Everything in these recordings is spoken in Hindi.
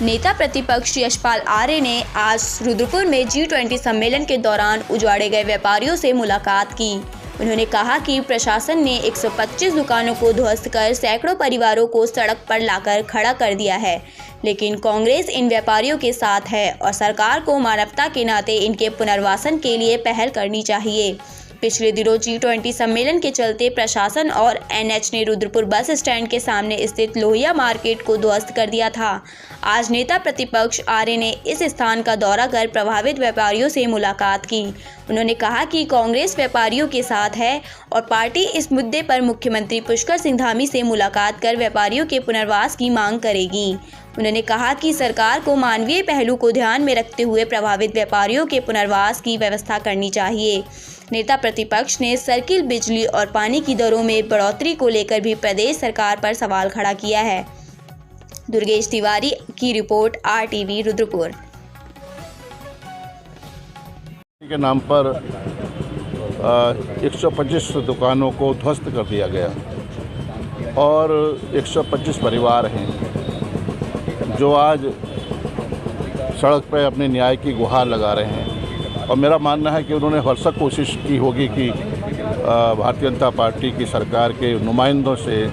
नेता प्रतिपक्ष यशपाल आर्य ने आज रुद्रपुर में G20 सम्मेलन के दौरान उजाड़े गए व्यापारियों से मुलाकात की। उन्होंने कहा कि प्रशासन ने 125 दुकानों को ध्वस्त कर सैकड़ों परिवारों को सड़क पर लाकर खड़ा कर दिया है, लेकिन कांग्रेस इन व्यापारियों के साथ है और सरकार को मानवता के नाते इनके पुनर्वासन के लिए पहल करनी चाहिए। पिछले दिनों G20 सम्मेलन के चलते प्रशासन और NH ने रुद्रपुर बस स्टैंड के सामने स्थित लोहिया मार्केट को ध्वस्त कर दिया था। आज नेता प्रतिपक्ष आर्य ने इस स्थान का दौरा कर प्रभावित व्यापारियों से मुलाकात की। उन्होंने कहा कि कांग्रेस व्यापारियों के साथ है और पार्टी इस मुद्दे पर मुख्यमंत्री पुष्कर सिंह धामी से मुलाकात कर व्यापारियों के पुनर्वास की मांग करेगी। उन्होंने कहा कि सरकार को मानवीय पहलू को ध्यान में रखते हुए प्रभावित व्यापारियों के पुनर्वास की व्यवस्था करनी चाहिए। नेता प्रतिपक्ष ने सर्किल, बिजली और पानी की दरों में बढ़ोतरी को लेकर भी प्रदेश सरकार पर सवाल खड़ा किया है। दुर्गेश तिवारी की रिपोर्ट, RTV रुद्रपुर। के नाम पर 125 दुकानों को ध्वस्त कर दिया गया और 125 परिवार हैं जो आज सड़क पर अपने न्याय की गुहार लगा रहे हैं। और मेरा मानना है कि उन्होंने भरसक कोशिश की होगी कि भारतीय जनता पार्टी की सरकार के नुमाइंदों से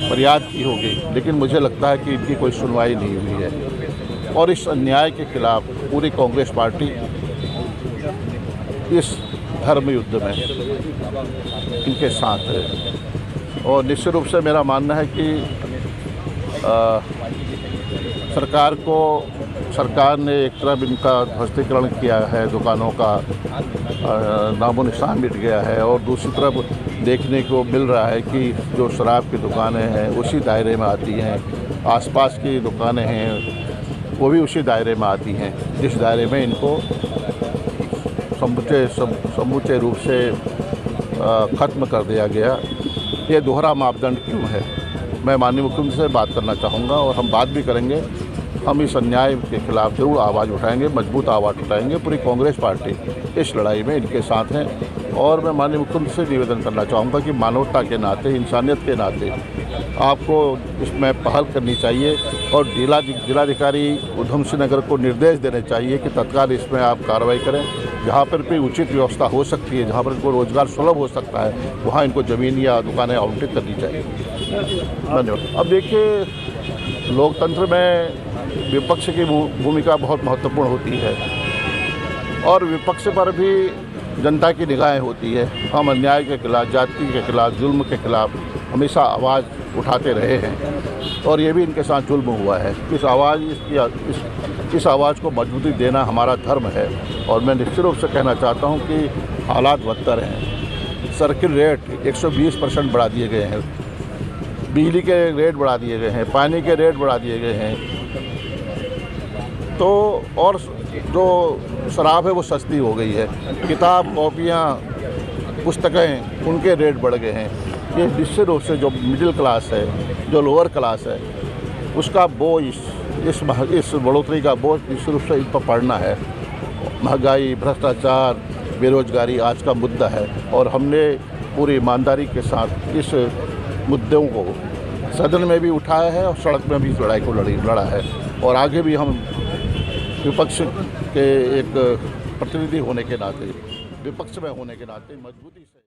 फरियाद की होगी, लेकिन मुझे लगता है कि इनकी कोई सुनवाई नहीं हुई है। और इस अन्याय के खिलाफ पूरी कांग्रेस पार्टी इस धर्म युद्ध में इनके साथ है। और निश्चित रूप से मेरा मानना है कि सरकार ने एक तरफ इनका ध्वस्तीकरण किया है, दुकानों का नामो निशान मिट गया है, और दूसरी तरफ देखने को मिल रहा है कि जो शराब की दुकानें हैं उसी दायरे में आती हैं, आसपास की दुकानें हैं वो भी उसी दायरे में आती हैं, जिस दायरे में इनको समूचे रूप से ख़त्म कर दिया गया। ये दोहरा मापदंड क्यों है? मैं माननीय मुख्यमंत्री से बात करना चाहूँगा और हम बात भी करेंगे। हम इस अन्याय के खिलाफ जरूर आवाज़ उठाएंगे, मजबूत आवाज़ उठाएंगे। पूरी कांग्रेस पार्टी इस लड़ाई में इनके साथ हैं। और मैं माननीय मुख्यमंत्री से निवेदन करना चाहूँगा कि मानवता के नाते, इंसानियत के नाते आपको इसमें पहल करनी चाहिए और जिलाधिकारी उधम सिंह नगर को निर्देश देने चाहिए कि तत्काल इसमें आप कार्रवाई करें। जहाँ पर भी उचित व्यवस्था हो सकती है, जहाँ पर इनको रोजगार सुलभ हो सकता है, वहाँ इनको ज़मीन या दुकानें आवंटित करनी चाहिए। धन्यवाद। अब देखिए, लोकतंत्र में विपक्ष की भूमिका बहुत महत्वपूर्ण होती है और विपक्ष पर भी जनता की निगाहें होती है। हम अन्याय के खिलाफ, जाति के खिलाफ, जुल्म के खिलाफ हमेशा आवाज़ उठाते रहे हैं और ये भी इनके साथ जुल्म हुआ है। इस आवाज़ को मजबूती देना हमारा धर्म है। और मैं निश्चित रूप से कहना चाहता हूँ कि हालात बदतर हैं। सर्किल रेट 120% बढ़ा दिए गए हैं, बिजली के रेट बढ़ा दिए गए हैं, पानी के रेट बढ़ा दिए गए हैं, तो और जो शराब है वो सस्ती हो गई है। किताब, कॉपियाँ, पुस्तकें, उनके रेट बढ़ गए हैं। ये निश्चित रूप से जो मिडिल क्लास है, जो लोअर क्लास है, उसका बोझ, इस बढ़ोतरी का बोझ निश्चित रूप से इन पर पड़ना है। महंगाई, भ्रष्टाचार, बेरोजगारी आज का मुद्दा है और हमने पूरी ईमानदारी के साथ इस मुद्दों को सदन में भी उठाया है और सड़क में भी इस लड़ाई को लड़ा है। और आगे भी हम विपक्ष के एक प्रतिनिधि होने के नाते, विपक्ष में होने के नाते मजबूती से